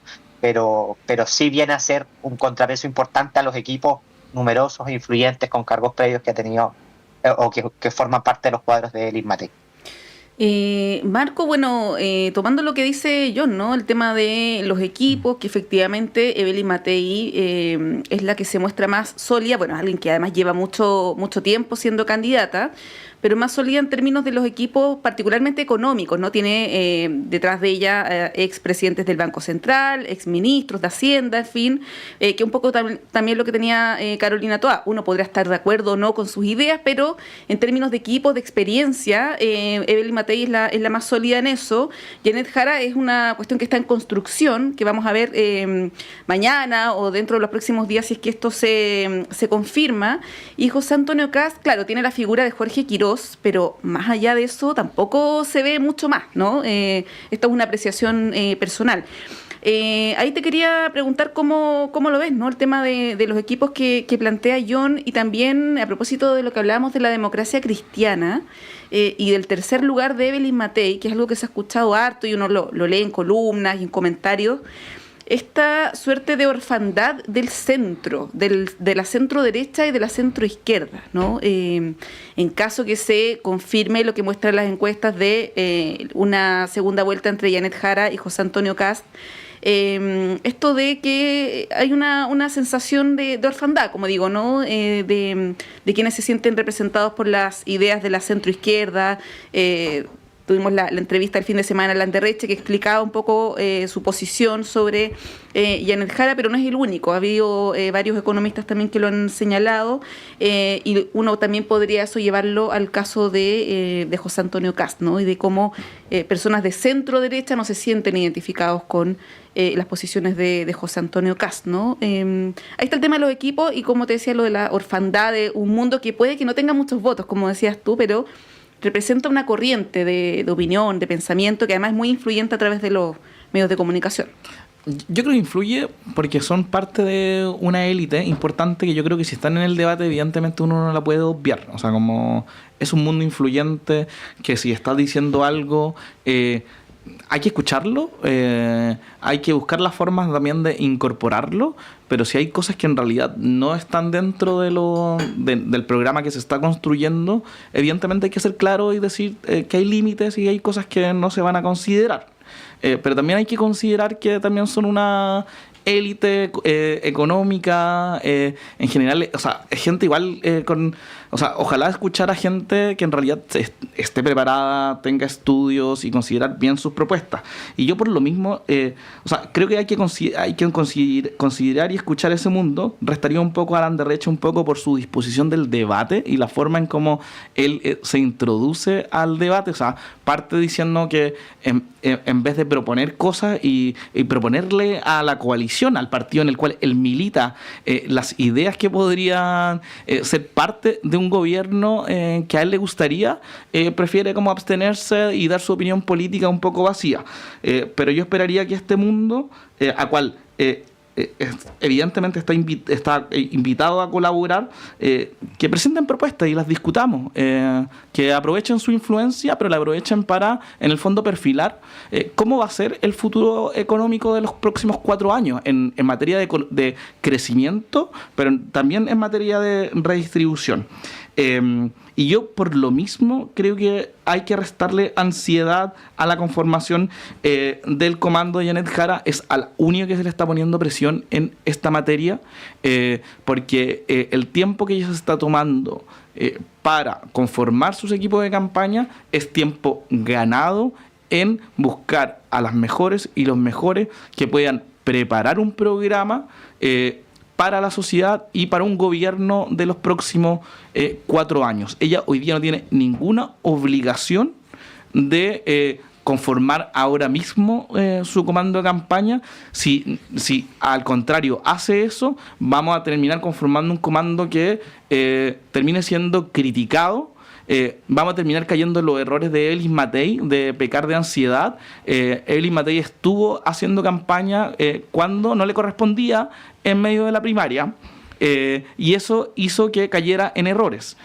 sí viene a ser un contrapeso importante a los equipos numerosos e influyentes con cargos previos que ha tenido o que forman parte de los cuadros de Evelyn Matei. Marco, bueno, tomando lo que dice John, ¿no? El tema de los equipos, que efectivamente Evelyn Matei es la que se muestra más sólida, bueno, alguien que además lleva mucho tiempo siendo candidata, pero más sólida en términos de los equipos particularmente económicos, ¿no? Tiene detrás de ella expresidentes del Banco Central, exministros de Hacienda, en fin, que un poco también lo que tenía Carolina Toá. Uno podría estar de acuerdo o no con sus ideas, pero en términos de equipos, de experiencia, Evelyn Matei es la más sólida en eso. Janet Jara es una cuestión que está en construcción, que vamos a ver mañana o dentro de los próximos días si es que esto se confirma. Y José Antonio Kast, claro, tiene la figura de Jorge Quiroz, pero más allá de eso tampoco se ve mucho más, ¿no? Esto es una apreciación personal. Ahí te quería preguntar cómo lo ves, ¿no? El tema de los equipos que plantea John, y también a propósito de lo que hablábamos de la democracia cristiana y del tercer lugar de Evelyn Matei, que es algo que se ha escuchado harto y uno lo lee en columnas y en comentarios. Esta suerte de orfandad del centro, de la centro derecha y de la centro izquierda, ¿no? En caso que se confirme lo que muestran las encuestas de una segunda vuelta entre Janet Jara y José Antonio Kast, esto de que hay una sensación de orfandad, como digo, ¿no? De quienes se sienten representados por las ideas de la centroizquierda. Tuvimos la entrevista el fin de semana a Landerreche, que explicaba un poco su posición sobre Janet Jara, pero no es el único. Ha habido varios economistas también que lo han señalado, y uno también podría eso llevarlo al caso de José Antonio Kast, ¿no? Y de cómo personas de centro derecha no se sienten identificados con las posiciones de José Antonio Kast, ¿no? Ahí está el tema de los equipos y, como te decía, lo de la orfandad de un mundo que puede que no tenga muchos votos, como decías tú, pero representa una corriente de opinión, de pensamiento, que además es muy influyente a través de los medios de comunicación. Yo creo que influye porque son parte de una élite importante que yo creo que si están en el debate, evidentemente uno no la puede obviar. O sea, como es un mundo influyente que si está diciendo algo, hay que escucharlo, hay que buscar las formas también de incorporarlo, pero si hay cosas que en realidad no están dentro del programa que se está construyendo, evidentemente hay que ser claro y decir que hay límites y hay cosas que no se van a considerar. Pero también hay que considerar que también son una élite económica, en general, o sea, gente igual o sea, ojalá escuchar a gente que en realidad esté preparada, tenga estudios y considerar bien sus propuestas. Y yo por lo mismo, o sea, creo que hay que considerar y escuchar ese mundo. Restaría un poco a Landerreche un poco por su disposición del debate y la forma en cómo él se introduce al debate. O sea, parte diciendo que en vez de proponer cosas y proponerle a la coalición, al partido en el cual él milita, las ideas que podrían ser parte de un gobierno que a él le gustaría, prefiere como abstenerse y dar su opinión política un poco vacía. Pero yo esperaría que este mundo, a cual evidentemente está invitado a colaborar, que presenten propuestas y las discutamos, que aprovechen su influencia, pero la aprovechen para, en el fondo, perfilar cómo va a ser el futuro económico de los próximos 4 años en materia de crecimiento, pero también en materia de redistribución. Y yo, por lo mismo, creo que hay que restarle ansiedad a la conformación del comando de Janet Jara. Es al único que se le está poniendo presión en esta materia, porque el tiempo que ella se está tomando para conformar sus equipos de campaña es tiempo ganado en buscar a las mejores y los mejores que puedan preparar un programa para la sociedad y para un gobierno de los próximos 4 años. Ella hoy día no tiene ninguna obligación de conformar ahora mismo su comando de campaña. Si al contrario hace eso, vamos a terminar conformando un comando que termine siendo criticado. Vamos a terminar cayendo en los errores de Evelyn Matei, de pecar de ansiedad. Evelyn Matei estuvo haciendo campaña cuando no le correspondía en medio de la primaria, y eso hizo que cayera en errores.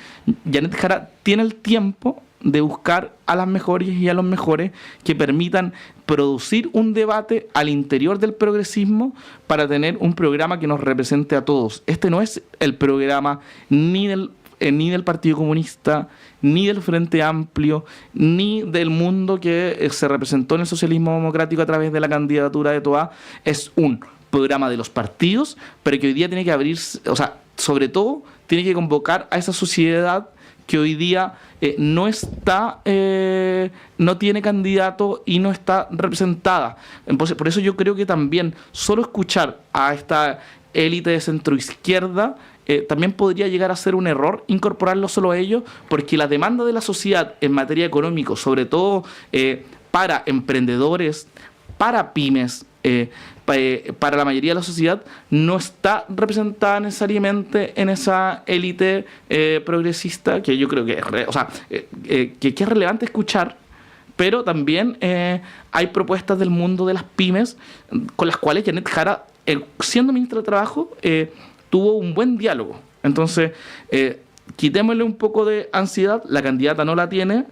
Janet Jara tiene el tiempo de buscar a las mejores y a los mejores que permitan producir un debate al interior del progresismo para tener un programa que nos represente a todos. Este no es el programa ni del Partido Comunista, ni del Frente Amplio, ni del mundo que se representó en el socialismo democrático a través de la candidatura de Toá. Es un programa de los partidos, pero que hoy día tiene que abrirse, o sea, sobre todo tiene que convocar a esa sociedad que hoy día no tiene candidato y no está representada. Entonces, por eso yo creo que también solo escuchar a esta élite de centroizquierda también podría llegar a ser un error incorporarlo solo a ellos, porque la demanda de la sociedad en materia económica, sobre todo para emprendedores, para pymes, para la mayoría de la sociedad, no está representada necesariamente en esa élite progresista, que yo creo que es relevante escuchar. Pero también hay propuestas del mundo de las pymes con las cuales Janet Jara, siendo ministra de Trabajo, tuvo un buen diálogo. Entonces, quitémosle un poco de ansiedad. La candidata no la tiene.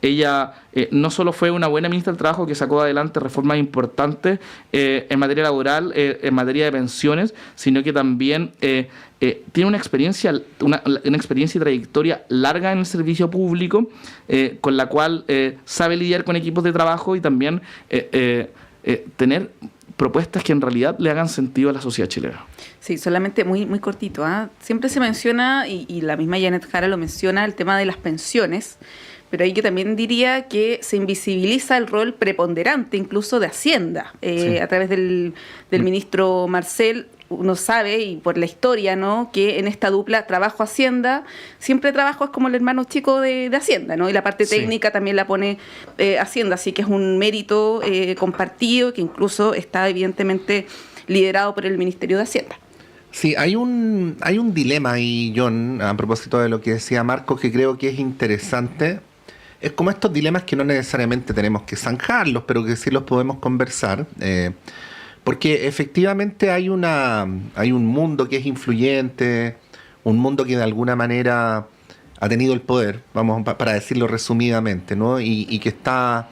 Ella no solo fue una buena ministra del Trabajo que sacó adelante reformas importantes en materia laboral, en materia de pensiones, sino que también tiene una experiencia y trayectoria larga en el servicio público, con la cual sabe lidiar con equipos de trabajo y también tener propuestas que en realidad le hagan sentido a la sociedad chilena. Sí, solamente muy, muy cortito. Siempre se menciona, y la misma Janet Jara lo menciona, el tema de las pensiones, pero ahí yo también diría que se invisibiliza el rol preponderante incluso de Hacienda. Sí. A través del ministro Marcel, uno sabe, y por la historia, ¿no?, que en esta dupla trabajo-Hacienda, siempre trabajo es como el hermano chico de Hacienda, ¿no? Y la parte técnica también la pone Hacienda, así que es un mérito compartido que incluso está evidentemente liderado por el Ministerio de Hacienda. Sí, hay un dilema ahí, John, a propósito de lo que decía Marco, que creo que es interesante. Es como estos dilemas que no necesariamente tenemos que zanjarlos, pero que sí los podemos conversar. Porque efectivamente hay un mundo que es influyente, un mundo que de alguna manera ha tenido el poder, para decirlo resumidamente, ¿no? Y que está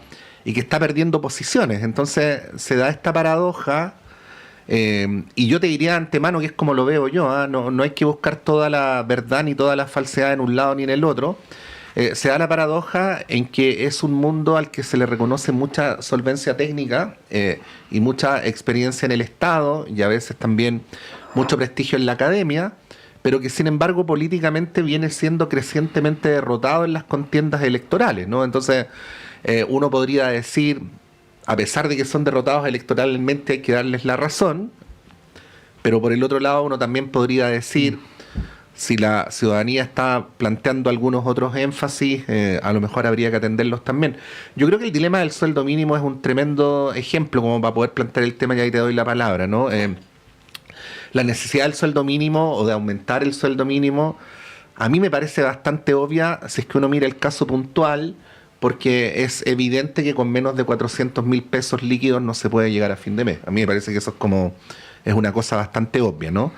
perdiendo posiciones. Entonces se da esta paradoja, y yo te diría de antemano que es como lo veo yo, no hay que buscar toda la verdad ni toda la falsedad en un lado ni en el otro. Se da la paradoja en que es un mundo al que se le reconoce mucha solvencia técnica y mucha experiencia en el Estado, y a veces también mucho prestigio en la academia, pero que sin embargo políticamente viene siendo crecientemente derrotado en las contiendas electorales, ¿no? Entonces uno podría decir, a pesar de que son derrotados electoralmente, hay que darles la razón, pero por el otro lado uno también podría decir, si la ciudadanía está planteando algunos otros énfasis, a lo mejor habría que atenderlos también. Yo creo que el dilema del sueldo mínimo es un tremendo ejemplo como para poder plantear el tema, y ahí te doy la palabra, ¿no? La necesidad del sueldo mínimo o de aumentar el sueldo mínimo a mí me parece bastante obvia si es que uno mira el caso puntual, porque es evidente que con menos de 400.000 pesos líquidos no se puede llegar a fin de mes. A mí me parece que eso es una cosa bastante obvia, ¿no?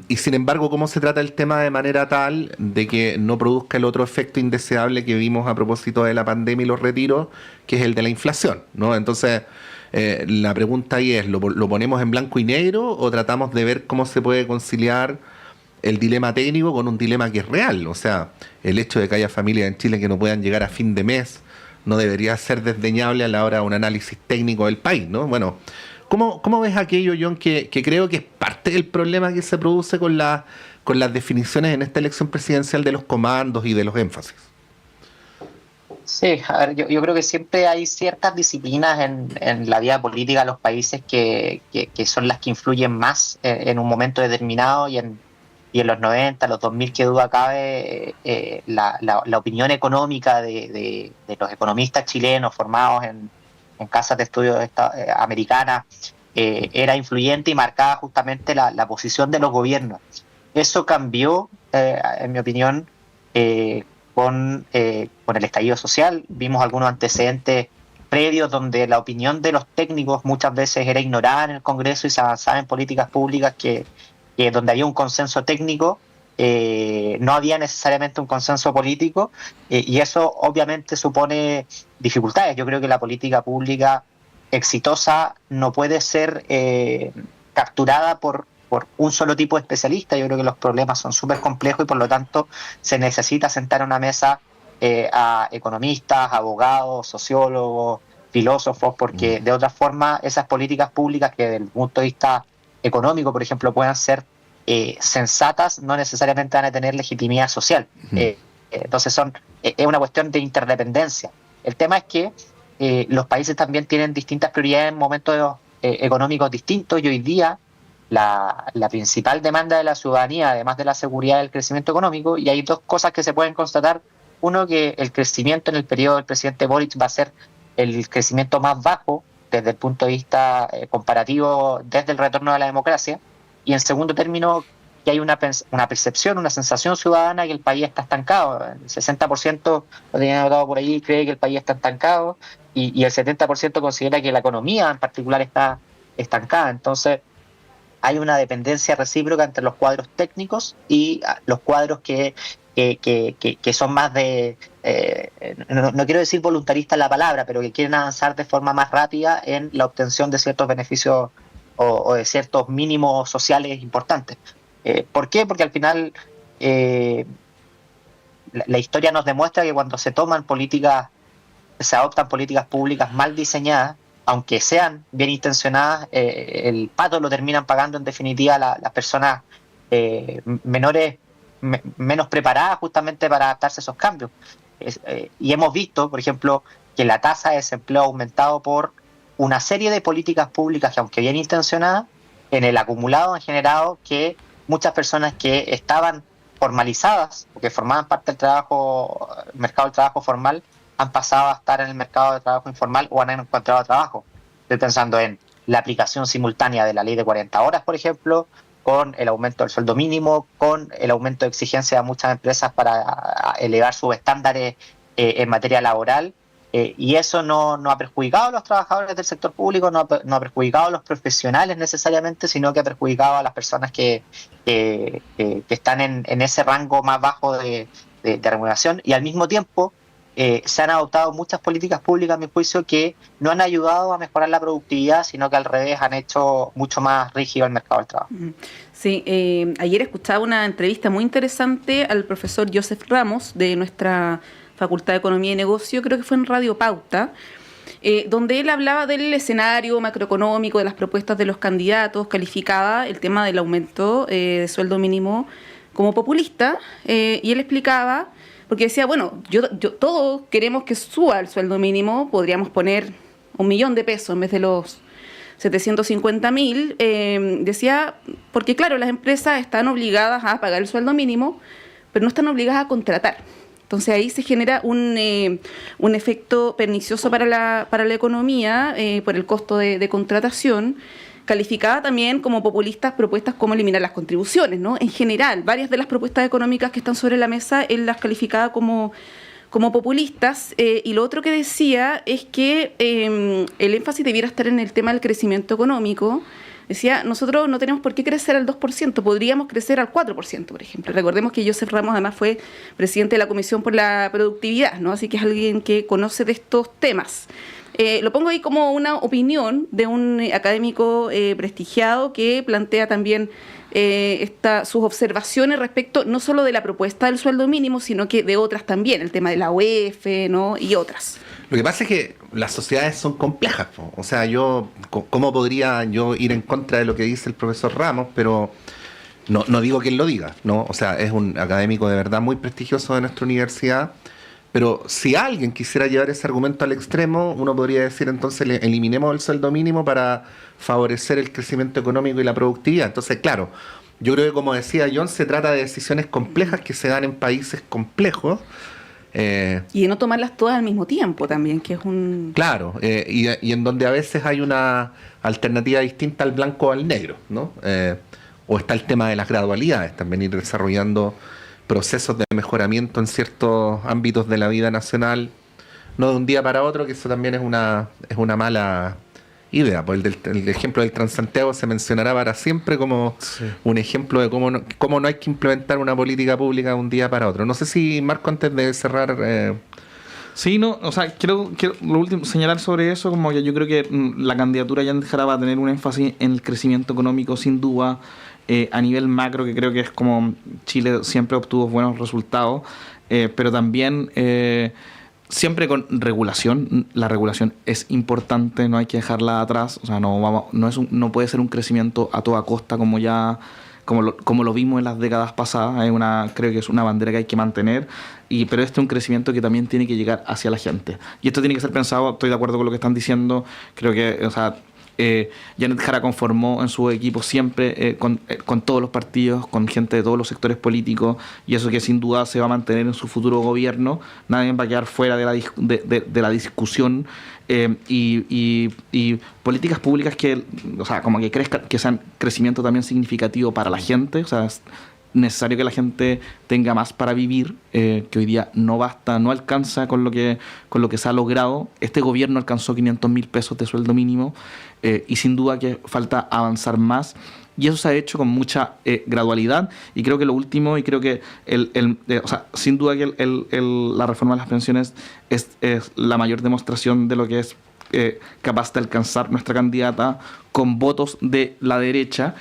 Y sin embargo, ¿cómo se trata el tema de manera tal de que no produzca el otro efecto indeseable que vimos a propósito de la pandemia y los retiros, que es el de la inflación, ¿no? Entonces, la pregunta ahí es, ¿lo ponemos en blanco y negro o tratamos de ver cómo se puede conciliar el dilema técnico con un dilema que es real? O sea, el hecho de que haya familias en Chile que no puedan llegar a fin de mes no debería ser desdeñable a la hora de un análisis técnico del país, ¿no? Bueno, ¿cómo ves aquello, John, que creo que es parte del problema que se produce con las definiciones en esta elección presidencial de los comandos y de los énfasis? Sí, a ver, yo creo que siempre hay ciertas disciplinas en la vida política de los países que son las que influyen más en un momento determinado, y en los 90, los 2000, que duda cabe, la opinión económica de los economistas chilenos formados en casas de estudios americanas era influyente y marcaba justamente la posición de los gobiernos. Eso cambió, en mi opinión, con el estallido social. Vimos algunos antecedentes previos donde la opinión de los técnicos muchas veces era ignorada en el Congreso y se avanzaba en políticas públicas que donde había un consenso técnico, no había necesariamente un consenso político, y eso obviamente supone dificultades. Yo creo que la política pública exitosa no puede ser capturada por un solo tipo de especialista. Yo creo que los problemas son súper complejos y por lo tanto se necesita sentar a una mesa a economistas, abogados, sociólogos, filósofos, porque de otra forma esas políticas públicas que desde el punto de vista económico, por ejemplo, puedan ser sensatas, no necesariamente van a tener legitimidad social. Entonces es una cuestión de interdependencia. El tema es que los países también tienen distintas prioridades en momentos económicos distintos, y hoy día la principal demanda de la ciudadanía, además de la seguridad, del crecimiento económico, y hay dos cosas que se pueden constatar. Uno, que el crecimiento en el periodo del presidente Boric va a ser el crecimiento más bajo desde el punto de vista comparativo desde el retorno a la democracia, y en segundo término, que hay una percepción, una sensación ciudadana que el país está estancado. El 60%, lo tenía notado por ahí, cree que el país está estancado, y el 70% considera que la economía en particular está estancada. Entonces hay una dependencia recíproca entre los cuadros técnicos y los cuadros que son más de, no quiero decir voluntarista la palabra, pero que quieren avanzar de forma más rápida en la obtención de ciertos beneficios o de ciertos mínimos sociales importantes. ¿Por qué? Porque al final la historia nos demuestra que cuando se adoptan políticas públicas mal diseñadas, aunque sean bien intencionadas, el pato lo terminan pagando en definitiva las personas menos preparadas justamente para adaptarse a esos cambios. Y hemos visto, por ejemplo, que la tasa de desempleo ha aumentado por una serie de políticas públicas que, aunque bien intencionadas, en el acumulado han generado que muchas personas que estaban formalizadas o que formaban parte del mercado del trabajo formal han pasado a estar en el mercado de trabajo informal o han encontrado trabajo. Estoy pensando en la aplicación simultánea de la ley de 40 horas, por ejemplo, con el aumento del sueldo mínimo, con el aumento de exigencia de muchas empresas para elevar sus estándares en materia laboral. Y eso no ha perjudicado a los trabajadores del sector público, no ha perjudicado a los profesionales necesariamente, sino que ha perjudicado a las personas que están en ese rango más bajo de remuneración. Y al mismo tiempo se han adoptado muchas políticas públicas, a mi juicio, que no han ayudado a mejorar la productividad, sino que al revés han hecho mucho más rígido el mercado del trabajo. Sí, ayer escuchaba una entrevista muy interesante al profesor Joseph Ramos de nuestra Facultad de Economía y Negocio, creo que fue en Radio Pauta, donde él hablaba del escenario macroeconómico, de las propuestas de los candidatos, calificaba el tema del aumento de sueldo mínimo como populista, y él explicaba, porque decía, bueno, yo todos queremos que suba el sueldo mínimo, podríamos poner 1 millón de pesos en vez de los 750.000, decía, porque claro, las empresas están obligadas a pagar el sueldo mínimo, pero no están obligadas a contratar. Entonces ahí se genera un efecto pernicioso para la economía por el costo de contratación. Calificaba también como populistas propuestas como eliminar las contribuciones, ¿no? En general, varias de las propuestas económicas que están sobre la mesa, él las calificaba como populistas. Y lo otro que decía es que el énfasis debiera estar en el tema del crecimiento económico. Decía, nosotros no tenemos por qué crecer al 2%, podríamos crecer al 4%, por ejemplo. Recordemos que Joseph Ramos además fue presidente de la Comisión por la Productividad, ¿no? Así que es alguien que conoce de estos temas. Lo pongo ahí como una opinión de un académico prestigiado que plantea también sus observaciones respecto no solo de la propuesta del sueldo mínimo, sino que de otras también, el tema de la UEF, ¿no? Y otras. Lo que pasa es que las sociedades son complejas, po. O sea, ¿cómo podría yo ir en contra de lo que dice el profesor Ramos? Pero no digo que él lo diga, ¿no? O sea, es un académico de verdad muy prestigioso de nuestra universidad. Pero si alguien quisiera llevar ese argumento al extremo, uno podría decir entonces eliminemos el sueldo mínimo para favorecer el crecimiento económico y la productividad. Entonces, claro, yo creo que como decía John, se trata de decisiones complejas que se dan en países complejos. Y de no tomarlas todas al mismo tiempo también, que es un... Claro, y en donde a veces hay una alternativa distinta al blanco o al negro, ¿no? O está el tema de las gradualidades, también ir desarrollando procesos de mejoramiento en ciertos ámbitos de la vida nacional, no de un día para otro, que eso también es una mala idea. Pues el ejemplo del Transantiago se mencionará para siempre como un ejemplo de cómo no hay que implementar una política pública de un día para otro. No sé si, Marco, antes de cerrar... Sí, no, o sea, quiero lo último señalar sobre eso, como que yo creo que la candidatura ya va a tener un énfasis en el crecimiento económico, sin duda, a nivel macro, que creo que es como Chile siempre obtuvo buenos resultados, pero también siempre con regulación. La regulación es importante, no hay que dejarla atrás. O sea, no puede ser un crecimiento a toda costa como lo vimos en las décadas pasadas. Creo que es una bandera que hay que mantener, pero este es un crecimiento que también tiene que llegar hacia la gente. Y esto tiene que ser pensado, estoy de acuerdo con lo que están diciendo, creo que, o sea, Janet Jara conformó en su equipo siempre con todos los partidos, con gente de todos los sectores políticos, y eso que sin duda se va a mantener en su futuro gobierno. Nadie va a quedar fuera de la discusión, y políticas públicas que, o sea, como que crezcan, que sean crecimiento también significativo para la gente. O sea, es necesario que la gente tenga más para vivir, que hoy día no basta, no alcanza con lo que se ha logrado. Este gobierno alcanzó 500.000 pesos de sueldo mínimo, y sin duda que falta avanzar más, y eso se ha hecho con mucha gradualidad. Y creo que lo último, y creo que o sea, sin duda que la reforma de las pensiones es la mayor demostración de lo que es capaz de alcanzar nuestra candidata con votos de la derecha.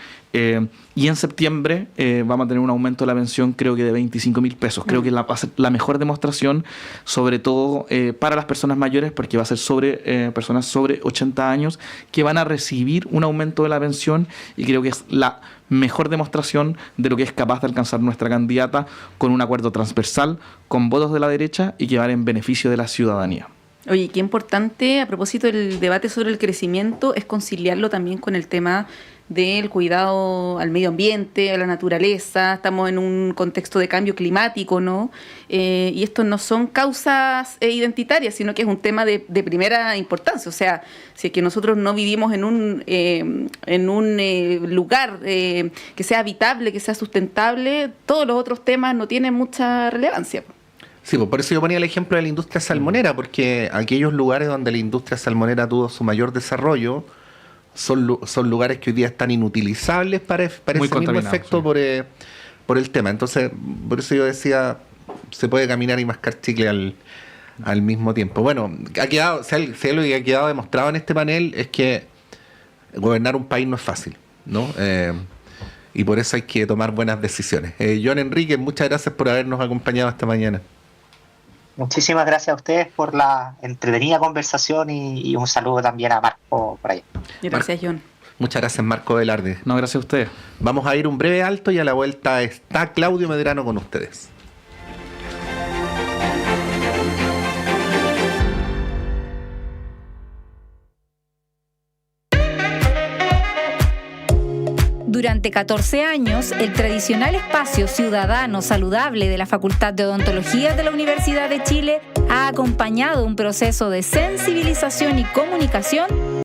Y en septiembre vamos a tener un aumento de la pensión, creo que de 25.000 pesos. Creo que va a ser la mejor demostración, sobre todo para las personas mayores, porque va a ser sobre personas sobre 80 años que van a recibir un aumento de la pensión, y creo que es la mejor demostración de lo que es capaz de alcanzar nuestra candidata con un acuerdo transversal, con votos de la derecha y que va en beneficio de la ciudadanía. Oye, qué importante, a propósito del debate sobre el crecimiento, es conciliarlo también con el tema del cuidado al medio ambiente, a la naturaleza. Estamos en un contexto de cambio climático, ¿no? Y estos no son causas identitarias, sino que es un tema de primera importancia. O sea, si es que nosotros no vivimos en un lugar que sea habitable, que sea sustentable, todos los otros temas no tienen mucha relevancia. Sí, pues por eso yo ponía el ejemplo de la industria salmonera, porque aquellos lugares donde la industria salmonera tuvo su mayor desarrollo son lugares que hoy día están inutilizables para ese mismo efecto, sí, por el tema. Entonces, por eso yo decía, se puede caminar y mascar chicle al mismo tiempo. Bueno, ha quedado, si algo que ha quedado demostrado en este panel es que gobernar un país no es fácil, ¿no? Y por eso hay que tomar buenas decisiones. John Enrique, muchas gracias por habernos acompañado esta mañana. Muchísimas gracias a ustedes por la entretenida conversación y un saludo también a Marco por allá. Gracias, John. Muchas gracias, Marco Velarde. No, gracias a ustedes. Vamos a ir un breve alto y a la vuelta está Claudio Medrano con ustedes. Durante 14 años, el tradicional espacio ciudadano saludable de la Facultad de Odontología de la Universidad de Chile ha acompañado un proceso de sensibilización y comunicación